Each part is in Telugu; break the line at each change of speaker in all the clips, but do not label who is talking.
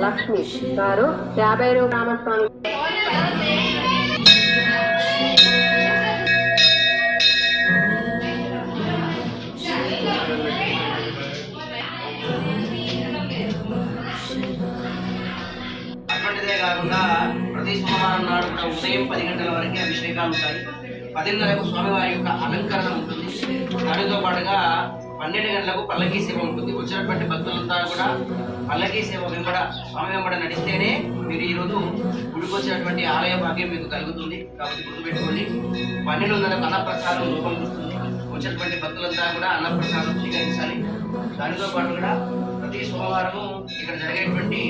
లక్ష్మి గారు 50 రామస్వామి
అటువంటిదే కాకుండా ప్రతి సోమవారం నాడు కూడా ఉదయం 10 గంటల వరకు అభిషేకాలు ఉంటాయి. 10:30కు స్వామివారి యొక్క అలంకరణ ఉంటుంది. దానితో పాటుగా 12 గంటలకు పల్లకీ సేవ ఉంటుంది. వచ్చినటువంటి భక్తులంతా కూడా పల్లకీ సేవ వెంబడ స్వామి వెంబడ నడిస్తేనే మీరు ఈరోజు గుడికి వచ్చినటువంటి ఆలయ భాగ్యం మీకు కలుగుతుంది. కాబట్టి గుర్తుపెట్టుకోండి. 12:30కు అన్నప్రసాదం రూపం చూస్తుంది. వచ్చినటువంటి భక్తులంతా కూడా అన్నప్రసాదం స్వీకరించాలి. దానితో పాటు కూడా ప్రతి సోమవారము ఇక్కడ జరిగేటువంటి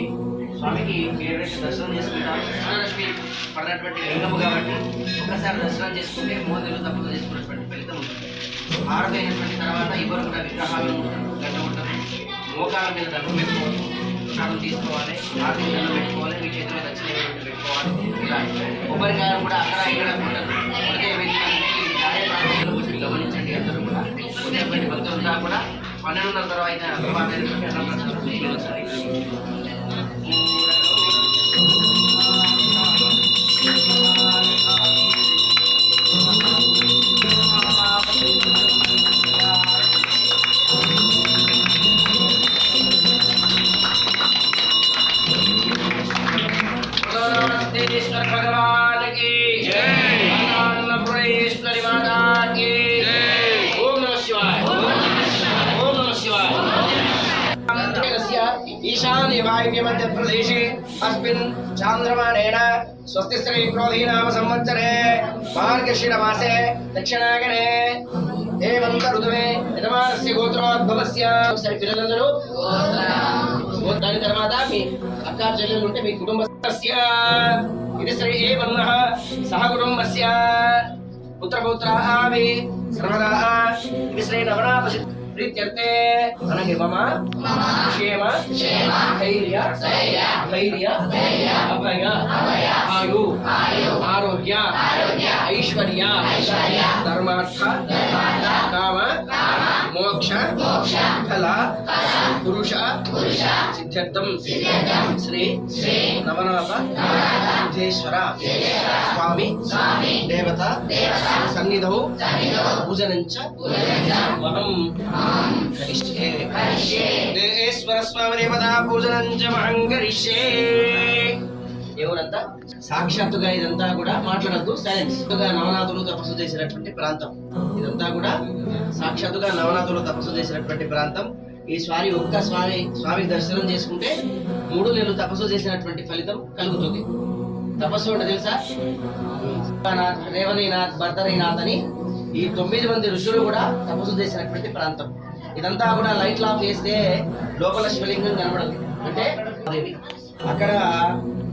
స్వామికి ఎవరైతే దర్శనం చేసుకుంటారో కృష్ణలక్ష్మి పడినటువంటి లింగము కాబట్టి ఒకసారి దర్శనం చేసుకుంటే మోదీలు తప్పదు చేసుకున్నటువంటి ఫలితం ఉంటుంది. ఆరుదైనటువంటి తర్వాత ఎవరు కూడా విగ్రహాలను గంట ఉంటారు. మోకాల మీద దండం పెట్టుకోవాలి, ప్రసాదం తీసుకోవాలి, ఆర్థిక దండం పెట్టుకోవాలి, మీ చేతి మీద దక్షిణ పెట్టుకోవాలి. ఇలా కొబ్బరికాయలు కూడా అక్కడ ఇక్కడ ఉంటారు. గమనించండి. అందరూ కూడా వచ్చినటువంటి భక్తులంతా కూడా 12:30 తర్వాత भगवान की जय, अन्नपूर्णेश्वरी माता की जय। ओम नमः शिवाय, ओम नमः शिवाय। ईशान्य वायव्य मध्य प्रदेशे अस्मिन् चांद्रमानेन स्वस्ति श्री क्रोधी नाम संवत्सरे मार्गशीर्ष मासे दक्षिणागणे हेमंत ऋतुवे यजमानस्य गोत्रोद्भवस्य పిల్లలందరూ దాని తర్వాత మీ అక్క చెల్లెలు ఉంటే మీ కుటుంబస్య ఇది శ్రీ ఏవన్నః సహ కుటుంబస్య పుత్రపౌత్రాः సర్వదా ఇది శ్రీ నవనాథ ప్రీత్యర్థే అనంగే మమ క్షేమ ధైర్య అభయ ఆయు ఆరోగ్య ఐశ్వర్య ధర్మార్థ కామ మోక్ష ఫల పురుష సిద్ధ్యర్థం శ్రీ నవనాథ సిద్ధేశ్వర స్వామి దేవత సన్నిధౌ పూజనంచ మహం కరిష్యే. దేవేశ్వర స్వామి దేవత పూజనంచ మహం కరిష్యే. ఎవరంతా సాక్షాత్తుగా ఇదంతా కూడా మాట్లాడద్దు, సైలెన్స్. నవనాథులు తపస్సు చేసినటువంటి ప్రాంతం ఇదంతా కూడా సాక్షాత్తుగా నవనాథులు తపస్సు చేసినటువంటి ప్రాంతం. ఈ స్వామి దర్శనం చేసుకుంటే 3 నెలలు తపస్సు చేసినటువంటి ఫలితం కలుగుతుంది. తపస్సు అంటే తెలుసా? రేవణీనాథ్, భర్తరీనాథ్ అని ఈ 9 మంది ఋషులు కూడా తపస్సు చేసినటువంటి ప్రాంతం. ఇదంతా కూడా లైట్లు ఆఫ్ చేస్తే లోపల శివలింగం కనబడదు. అంటే అక్కడ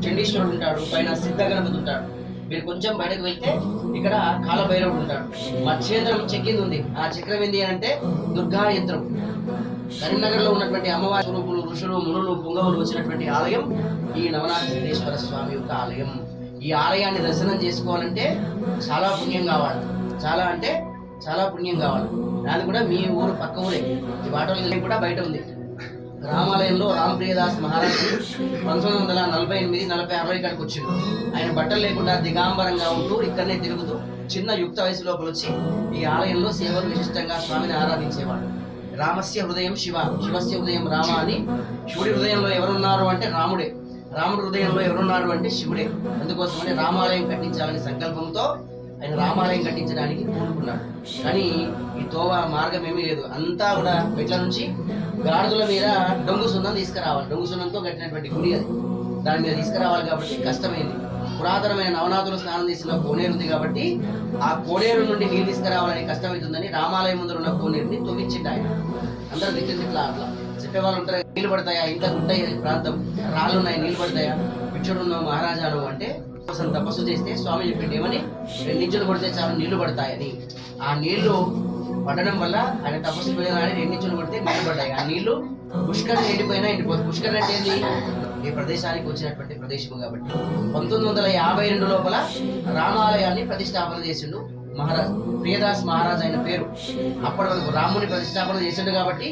చండీశ్వరుడు ఉంటాడు, పైన సిద్ధ గణపతి ఉంటాడు. మీరు కొంచెం బయటకు వెళ్తే ఇక్కడ కాలభైరవుడు ఉంటాడు. మధ్యేంద్రం చెక్కింది ఉంది. ఆ చక్రం ఏంది అంటే దుర్గా యంత్రం. కరీంనగర్ లో ఉన్నటువంటి అమ్మవారి స్వరూపులు, ఋషులు, మునులు, పుంగవులు వచ్చినటువంటి ఆలయం ఈ నవనాథ సిద్ధేశ్వర స్వామి యొక్క ఆలయం. ఈ ఆలయాన్ని దర్శనం చేసుకోవాలంటే చాలా పుణ్యం కావాలి. చాలా అంటే చాలా పుణ్యం కావాలి. అది కూడా మీ ఊరు పక్క ఊరే. ఈ వాటర్లు కూడా బయట ఉంది. రామాలయంలో రామప్రియదాస్ మహారాజు 1948-46 ఇక్కడికి వచ్చిండు. ఆయన బట్టలు లేకుండా దిగాంబరంగా ఉంటూ ఇక్కడనే తిరుగుతూ చిన్న యుక్త వయసు లోపల వచ్చి ఈ ఆలయంలో సేవలు విశిష్టంగా స్వామిని ఆరాధించేవాడు. రామస్య హృదయం శివ, శివస్య హృదయం రామ అని. శివుడి హృదయంలో ఎవరున్నారు అంటే రాముడే, రాముడి హృదయంలో ఎవరున్నాడు అంటే శివుడే. అందుకోసమని రామాలయం కట్టించాలనే సంకల్పంతో ఆయన రామాలయం కట్టించడానికి కోరుకున్నాడు. కానీ ఈ తోవ మార్గం ఏమీ లేదు. అంతా కూడా మెట్ల నుంచి గాడిదల మీద డొంగు సున్నం తీసుకురావాలి. డొంగు సున్నంతో కట్టినటువంటి గుడి అది. దాని మీద తీసుకురావాలి కాబట్టి కష్టమైంది. పురాతనమైన నవనాథులు స్నానం చేసిన కోనేరు ఉంది కాబట్టి ఆ కోనేరు నుండి నీళ్ళు తీసుకురావాలని కష్టమవుతుందని రామాలయం ముందు ఉన్న కోనేరుని తొవ్వించిండు ఆయన. అందరూ దిట్లా అట్లా చెప్పేవాళ్ళు ఉంటారు. నీళ్ళు పడతాయా, ఇంత గుంటాయి ప్రాంతం, రాళ్ళు ఉన్నాయి, నీళ్ళు పడతాయా, పిచ్చడున్నావు మహారాజాను అంటే కోసం తపస్సు చేస్తే స్వామి చెప్పిండు ఏమని, 2 ఇంచులు కొడితే చాలు నీళ్లు పడతాయని. ఆ నీళ్లు పడడం వల్ల ఆయన తపస్సు పోయినాడని 2 ఇంచులు కొడితే నీళ్లు పడ్డాయి. ఆ నీళ్లు పుష్కరం ఎండిపోయినా ఎండిపోతుంది. పుష్కరం అంటే ఏంది? ఈ ప్రదేశానికి వచ్చినటువంటి ప్రదేశం కాబట్టి 1952 లోపల రామాలయాన్ని ప్రతిష్టాపన చేసిండు మహారాజ్. ప్రియదాస్ మహారాజ్ అయిన పేరు. అప్పటి వరకు రాముని ప్రతిష్టాపన చేసిండు కాబట్టి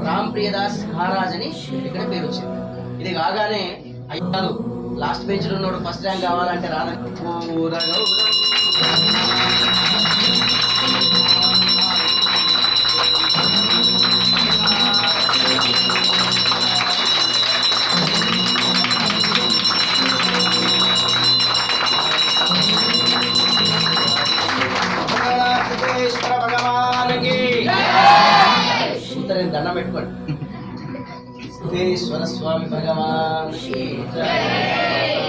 రామ్ ప్రియదాస్ మహారాజ్ అని ఇక్కడ పేరు వచ్చింది. ఇది కాగానే అయ్యి కాదు, లాస్ట్ బెంచ్లో ఉన్నాడు ఫస్ట్ ర్యాంక్ కావాలంటే రాదని. భగవానికి దండం పెట్టుకోండి. సిద్ధేశ్వర స్వామి భగవాన్ కి జై,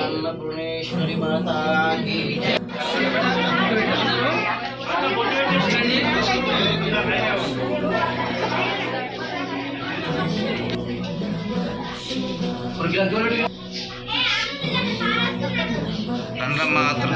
అన్నపూర్ణేశ్వరి మాతాకి జై.
దండం మాత్రం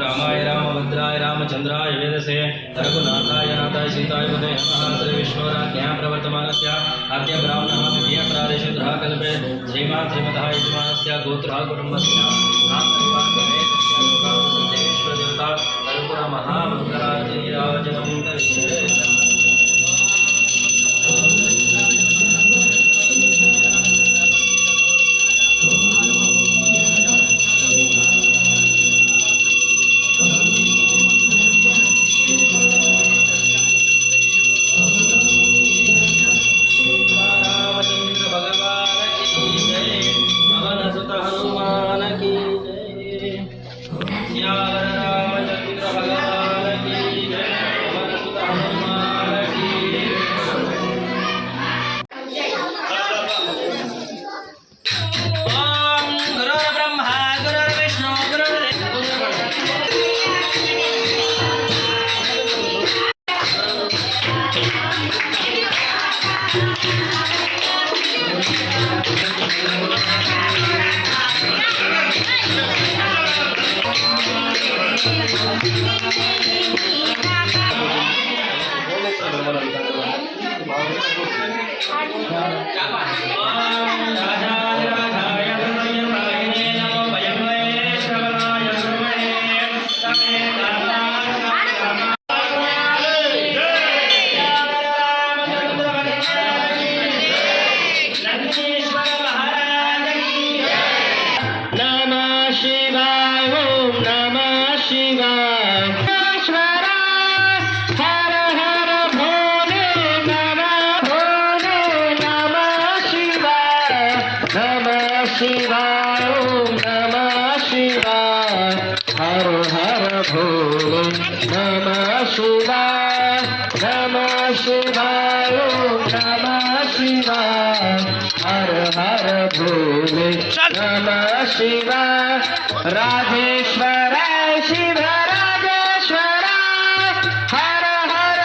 रामाय रामभद्राय रामचंद्राय वेदसे रघुनाथाय नाथाय सीताय पते नमः। श्री विष्णुराज्ञा प्रवर्तमानस्य आद्य ब्राह्मणः द्वितीय प्रादेशद्रः कल्पे श्रीमान् श्रीमतः यजमानस्य गोत्रः कुटुम्बस्य नामपरिवारसमेतस्य लोकावसुदेश्वर देवता करुपुर महामङ्गलादिराजनं करिष्ये। शिवाय ओम नमः शिवाय हर हर भोले नमः शिवाय ओम नमः शिवाय हर हर भोले नमः शिवाय राजेश्वराय शिव राजेश्वराय हर हर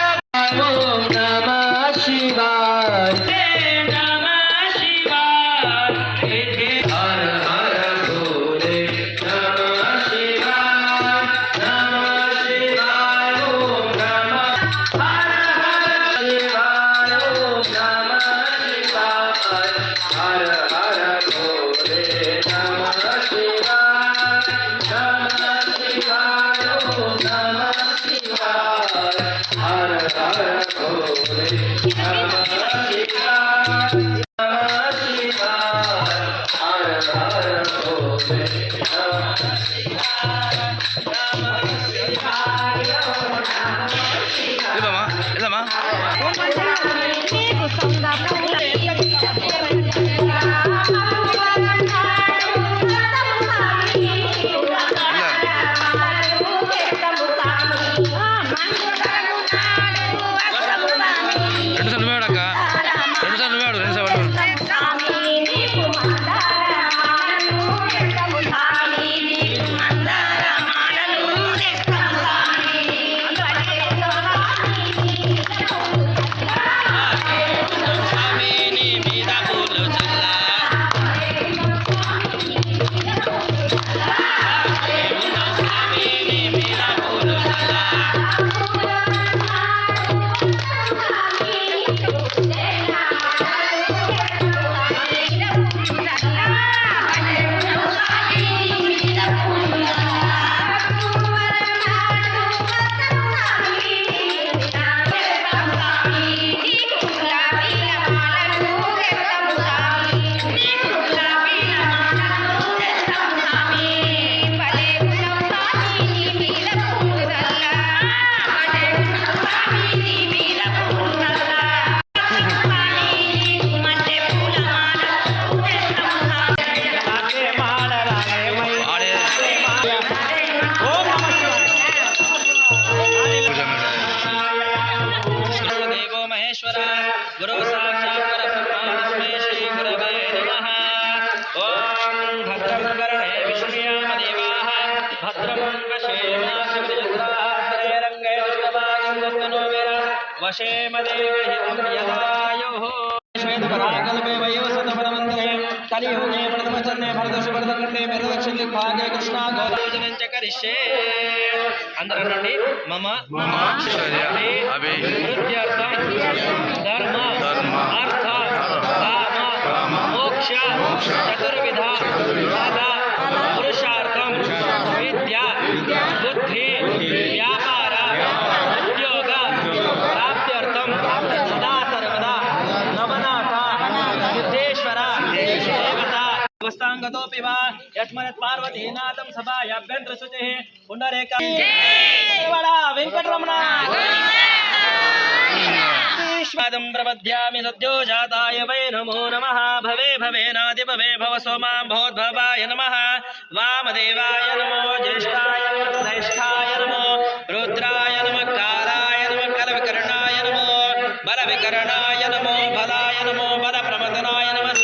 ओम नमः शिवाय भद्रं कर्णे विष्णुयामदेवाः भद्रं वशेमाशिवजत्राहरेरङ्गे दुष्टवायुन्दनो वीर वशेमदेवहितं यदायुः श्वेतपराकल्पे वयोसतपदमन्त्रे कलियुगे प्रथमचरणे भरतशुभरतखण्डे मेरुदक्षिणदिग्भागे कृष्णा गोदावजनं च करिष्ये అందరూ రండి మమ అభివృద్ధ్యర్థం ధర్మ అర్థ కామ మోక్ష చతుర్విధ పురుషార్థం విద్యా బుద్ధి వ్యాపార ఉద్యోగ ప్రాప్త్యర్థం సదా సర్వదా నవనాథ సిద్ధేశ్వర దేవత అవస్థాంగతోపి వా యస్మత్ పార్వతీనాథం సభాయాభ్యంతరశుచిః పుండరేక వెంకటరమణ శ్వాదం ప్రపద్యామి సద్యో జాతాయ వై నమో నమః భవే భవేనాది భవే భవ సోమా భవద్భవాయ నమః వామదేవాయ నమో జ్యేష్ఠాయ నమః శ్రేష్ఠాయ నమో రుద్రాయ నమః కాలాయ నమః కలవికరణాయ నమో బలవికరణాయ నమో బలాయ నమో బల ప్రమదనాయ నమః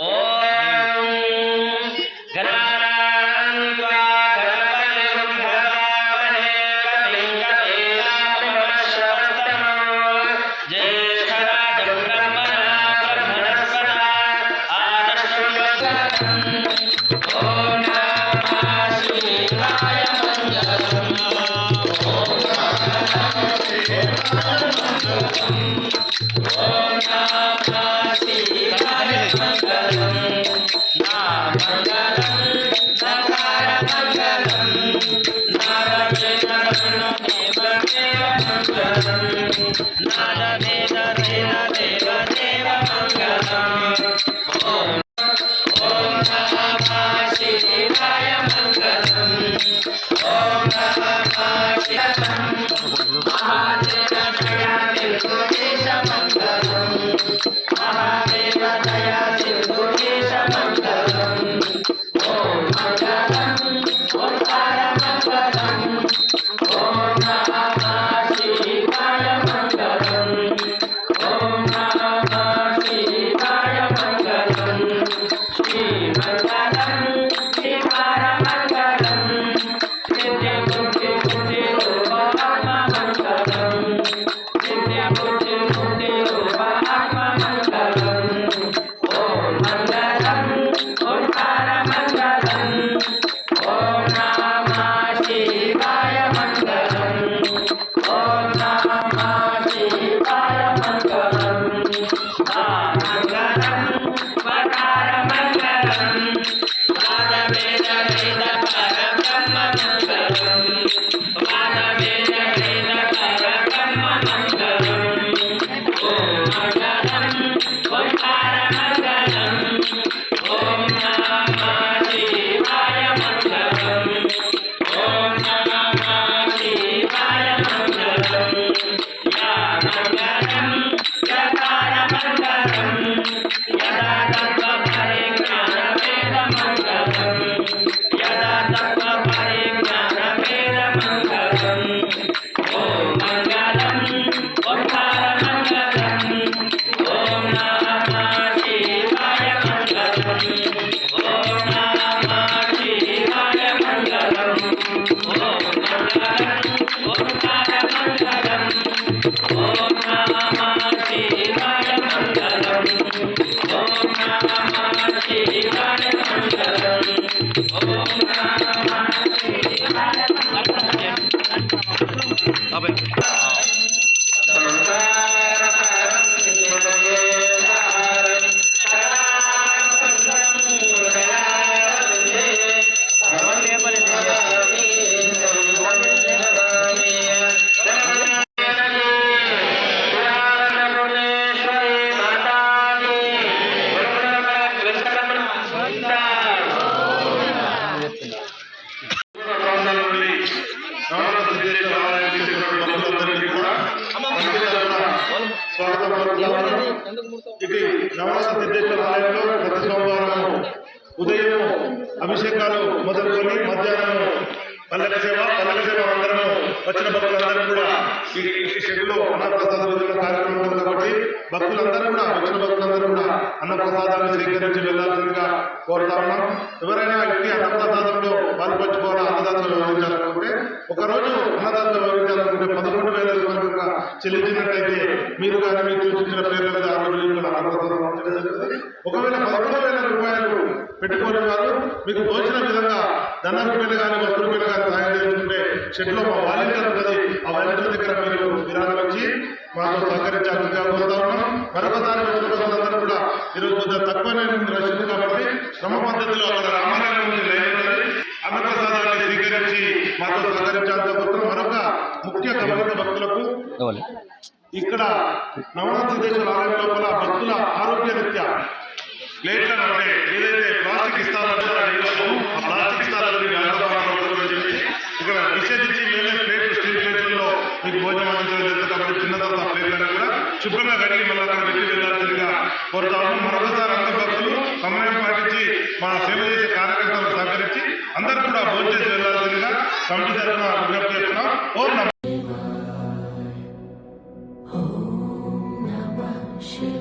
ఓం నమః శివాయ మంగళం
ఇది నవనాథ సిద్ధేశ్వర ఆలయంలో ప్రతి సోమవారం ఉదయం అభిషేకాలు మొదలుకొని మధ్యాహ్నం పల్లక సేవ అందరము వచ్చిన భక్తులందరూ కూడా ఈ షెడ్లో అన్నప్రసాద వితరణ కార్యక్రమం ఉంది కాబట్టి భక్తులందరూ కూడా వచ్చిన భక్తులందరూ కూడా అన్నప్రసాదాన్ని స్వీకరించి వెళ్లాల్సిందిగా కోరుతా ఉన్నాం. ఎవరైనా వ్యక్తి అన్నప్రసాదంలో పాల్పంచుకోవాలా అన్నదాతలు వ్యవహరించాలనుకుంటే ఒకరోజు అన్నదాతలు వ్యవహరించాలనుకుంటే 11,000 రూపాయలుగా చెల్లించినట్లయితే మీరు కానీ మీకు సూచించిన పేర్ల మీద ఆ రోజు అన్నప్రసాదం జరుగుతుంది. ఒకవేళ 11,000 రూపాయలు పెట్టుకోని వారు మీకు తోచిన విధంగా ధన రూపాయలు కానీ వస్తు రూపాయలు కానీ సాయం చేసుకుంటే షెడ్లో మా వాలంటీర్ ఉన్నది. ఆ వాలంటీర్ దగ్గర మీరు విరాళం ఇచ్చి మాకు సహకరించాలని కోరుతా ఉన్నాం. మరొకసారి వచ్చిన భక్తులందరూ కూడా ఈరోజు కొంచెం తక్కువనే రష్ ఉంది కాబట్టి క్రమ పద్ధతిలో అక్కడ రామాలయం నుంచి లైన్ అన్నప్రసాదాన్ని స్వీకరించి మాతో సహకరించాలని కోరుతున్నాం. మరొక ముఖ్య గమనిక భక్తులకు ఇక్కడ నవనాథ సిద్ధేశ్వర ఆలయం లోపల భక్తుల ఆరోగ్య రీత్యా ప్లేట్లను అంటే ఏదైతే ప్లాస్టిక్ ఇస్తారంటే ఆ ప్లాస్టిక్ ఇస్తారని చెప్పి ఇక్కడ నిషేధించి మేమే ప్లేట్లు స్టీల్ ప్లేట్లలో మీకు భోజనం అందించలేదు కాబట్టి చిన్న తర్వాత ప్లేట్లను కూడా శుభ్రంగా కడిగి మళ్ళీ అక్కడ పెట్టి వెళ్ళాల్సిందిగా కోరుతాము. మరొకసారి అందరు భక్తులు సమయం పాటించి మా సేవ చేసే కార్యకర్తలు సహకరించి అందరూ కూడా భోజనం చేసి వెళ్ళాల్సిందిగా కమిటీ తరఫున విజ్ఞప్తి చేస్తున్నాం. ఓం నమః
Shiva.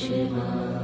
Shiva.